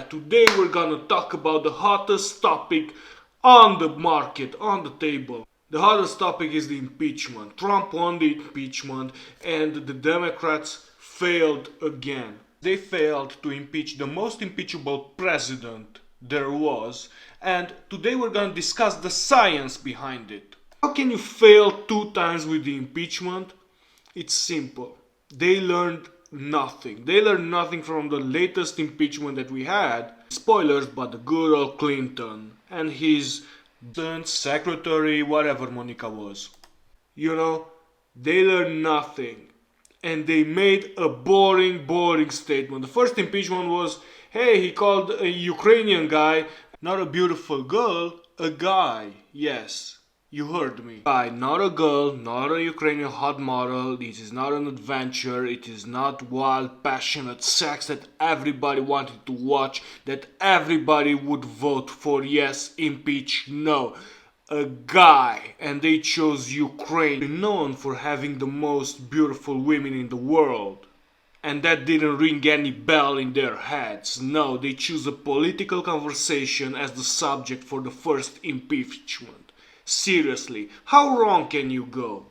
today we're gonna talk about the hottest topic on the market, on the table. The hottest topic is the impeachment. Trump won the impeachment and the Democrats failed again. They failed to impeach the most impeachable president there was, and today we're gonna discuss the science behind it. How can you fail 2 times with the impeachment? It's simple. They learned nothing. They learned nothing from the latest impeachment that we had. Spoilers, but the good old Clinton and his secretary, whatever Monica was. They learned nothing. And they made a boring statement. The first impeachment was, hey, he called a Ukrainian guy, not a beautiful girl, a guy. Yes. You heard me. Guy, not a girl, not a Ukrainian hot model. This is not an adventure. It is not wild, passionate sex that everybody wanted to watch, that everybody would vote for. Yes, impeach. No. A guy. And they chose Ukraine, known for having the most beautiful women in the world. And that didn't ring any bell in their heads. No, they choose a political conversation as the subject for the first impeachment. Seriously, how wrong can you go?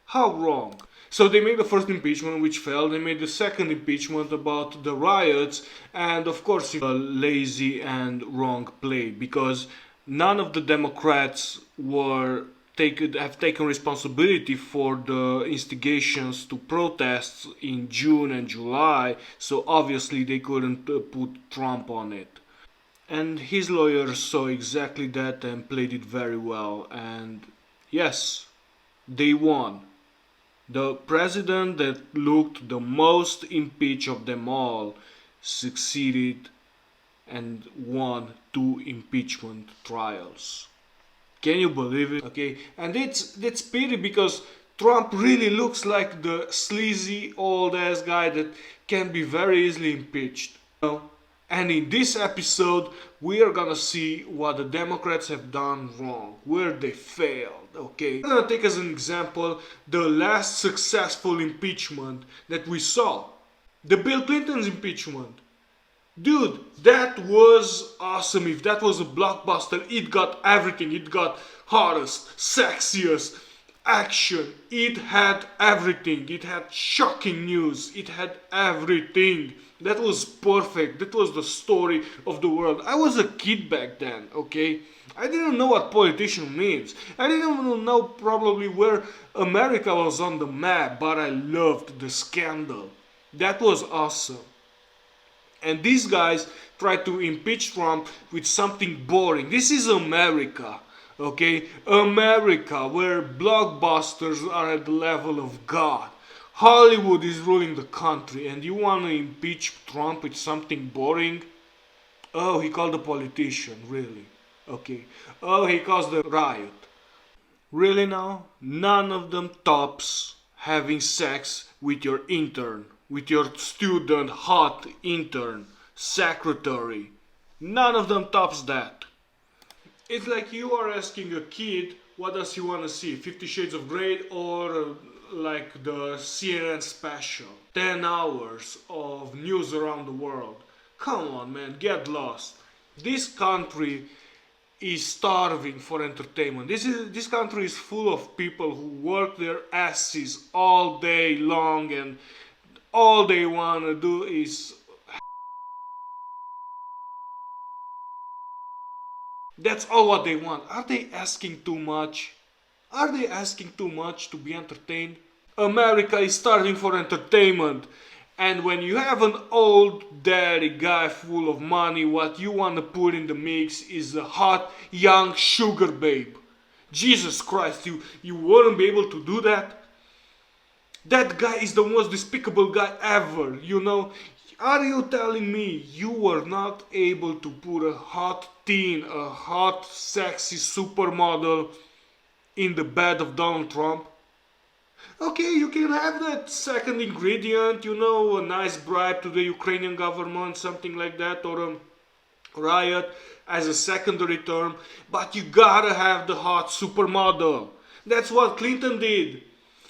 How wrong? So they made the first impeachment which failed, they made the second impeachment about the riots, and of course a lazy and wrong play, because none of the Democrats have taken responsibility for the instigations to protests in June and July, so obviously they couldn't put Trump on it. And his lawyers saw exactly that and played it very well. And yes, they won. The president that looked the most impeached of them all succeeded and won 2 impeachment trials. Can you believe it? Okay, and that's pity because Trump really looks like the sleazy old ass guy that can be very easily impeached. And in this episode, we are gonna see what the Democrats have done wrong, where they failed, okay? I'm gonna take as an example the last successful impeachment that we saw. The Bill Clinton's impeachment. Dude, that was awesome. If that was a blockbuster, it got everything. It got hottest, sexiest, action. It had everything. It had shocking news. It had everything. That was perfect. That was the story of the world. I was a kid back then, okay? I didn't know what politician means. I didn't even know probably where America was on the map, but I loved the scandal. That was awesome. And these guys tried to impeach Trump with something boring. This is America, okay? America, where blockbusters are at the level of God. Hollywood is ruling the country, and you want to impeach Trump with something boring? Oh, he called a politician, really? Okay. Oh, he caused a riot. Really now? None of them tops having sex with your intern, with your student, hot intern, secretary. None of them tops that. It's like you are asking a kid what does he want to see, 50 Shades of Grey or like the CNN special, 10 hours of news around the world. Come on, man, get lost. This country is starving for entertainment. This country is full of people who work their asses all day long and all they want to do is that's all what they want. Are they asking too much? Are they asking too much to be entertained? America is starving for entertainment. And when you have an old daddy guy full of money, what you want to put in the mix is a hot young sugar babe. Jesus Christ, you wouldn't be able to do that? That guy is the most despicable guy ever, Are you telling me you were not able to put a hot teen, a hot sexy supermodel in the bed of Donald Trump? Okay, you can have that second ingredient, a nice bribe to the Ukrainian government, something like that, or a riot as a secondary term, but you gotta have the hot supermodel. That's what Clinton did.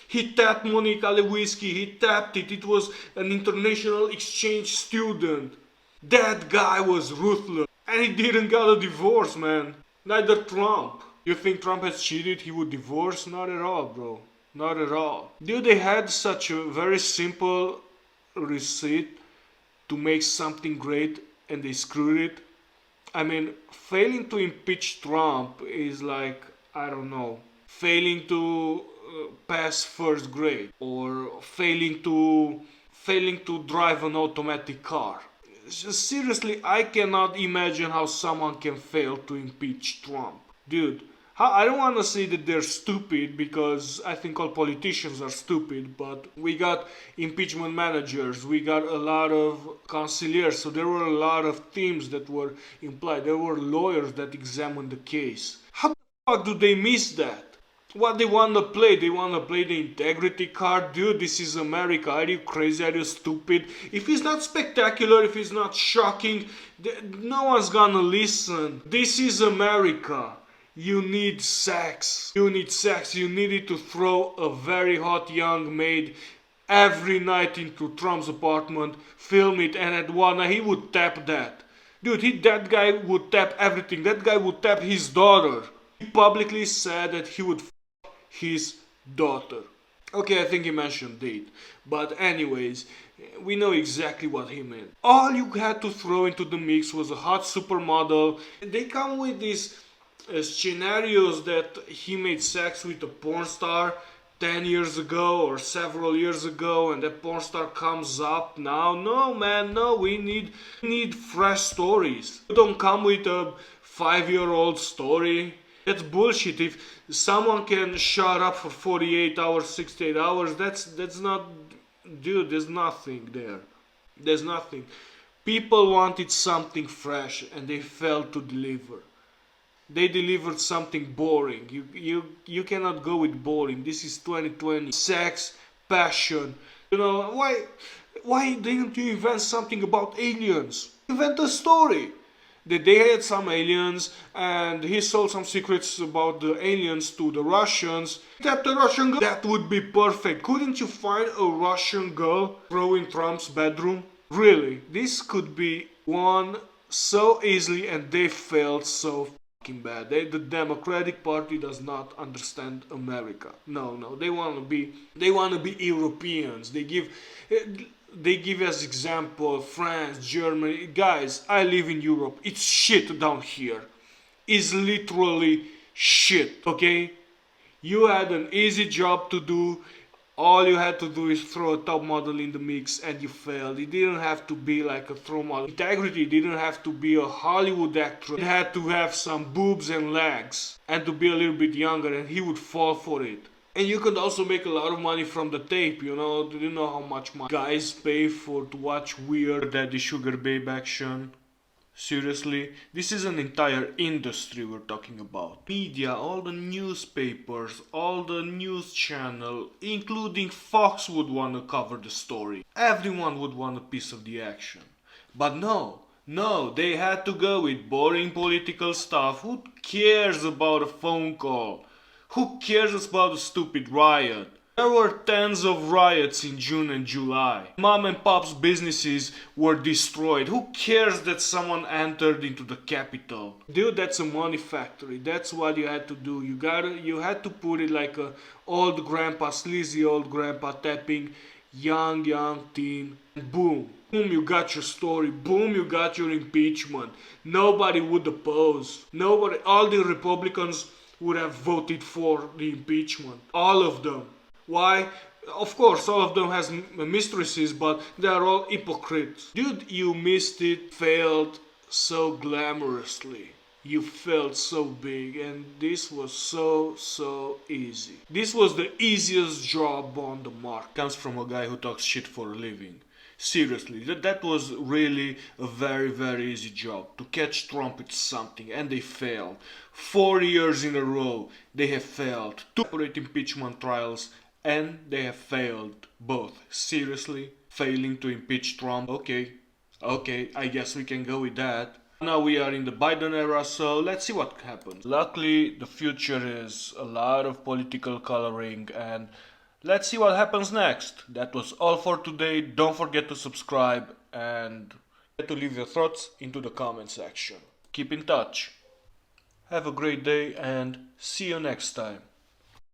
He tapped Monica Lewinsky, he tapped it. It was an international exchange student. That guy was ruthless. And he didn't get a divorce, man. Neither Trump. You think Trump has cheated? He would divorce? Not at all, bro. Not at all. Dude, they had such a very simple receipt to make something great and they screwed it. I mean, failing to impeach Trump is like, I don't know, failing to pass first grade or failing to drive an automatic car. Seriously, I cannot imagine how someone can fail to impeach Trump. Dude, I don't want to say that they're stupid because I think all politicians are stupid, but we got impeachment managers, we got a lot of conciliers, so there were a lot of teams that were implied. There were lawyers that examined the case. How the fuck do they miss that? What they want to play? They want to play the integrity card? Dude, this is America. Are you crazy? Are you stupid? If it's not spectacular, if it's not shocking, no one's gonna listen. This is America. You need sex. You need sex. You needed to throw a very hot young maid every night into Trump's apartment, film it, and at 1 he would tap that. Dude, that guy would tap everything. That guy would tap his daughter. He publicly said that he would his daughter. Okay, I think he mentioned date. But anyways, we know exactly what he meant. All you had to throw into the mix was a hot supermodel. They come with these scenarios that he made sex with a porn star 10 years ago or several years ago and that porn star comes up now. No, man, no, we need fresh stories. You don't come with a 5-year-old story. That's bullshit. If someone can shut up for 48 hours, 68 hours, that's not, dude, there's nothing there. There's nothing. People wanted something fresh and they failed to deliver. They delivered something boring. You cannot go with boring. This is 2020. Sex, passion. You know, why didn't you invent something about aliens? Invent a story. That they had some aliens and he sold some secrets about the aliens to the Russians. Tapped a Russian girl. That would be perfect. Couldn't you find a Russian girl throw in Trump's bedroom? Really, this could be won so easily and they failed so fucking bad. The Democratic Party does not understand America. No, they wanna be Europeans. They give as example France, Germany. Guys, I live in Europe. It's shit down here. It's literally shit, okay? You had an easy job to do. All you had to do is throw a top model in the mix and you failed. It didn't have to be like a throw model. Integrity didn't have to be a Hollywood actress. It had to have some boobs and legs and to be a little bit younger and he would fall for it. And you could also make a lot of money from the tape, you know. Do you know how much money guys pay to watch weird Daddy Sugar Babe action? Seriously, this is an entire industry we're talking about. Media, all the newspapers, all the news channel, including Fox would want to cover the story. Everyone would want a piece of the action. But no, they had to go with boring political stuff. Who cares about a phone call? Who cares about a stupid riot? There were tens of riots in June and July. Mom and pop's businesses were destroyed. Who cares that someone entered into the Capitol? Dude, that's a money factory. That's what you had to do. You had to put it like a old grandpa, sleazy old grandpa tapping young teen. Boom, you got your story. Boom, you got your impeachment. Nobody would oppose. All the Republicans would have voted for the impeachment. All of them. Why? Of course, all of them has mistresses, but they are all hypocrites. Dude, you missed it, failed so glamorously. You failed so big, and this was so easy. This was the easiest job on the market. Comes from a guy who talks shit for a living. Seriously, that was really a very easy job. To catch Trump with something, and they failed. 4 years in a row, they have failed. 2 separate impeachment trials, and they have failed both. Seriously, failing to impeach Trump. Okay, I guess we can go with that. Now we are in the Biden era, so let's see what happens. Luckily, the future is a lot of political coloring, and let's see what happens next. That was all for today. Don't forget to subscribe, and to leave your thoughts into the comment section. Keep in touch. Have a great day and see you next time.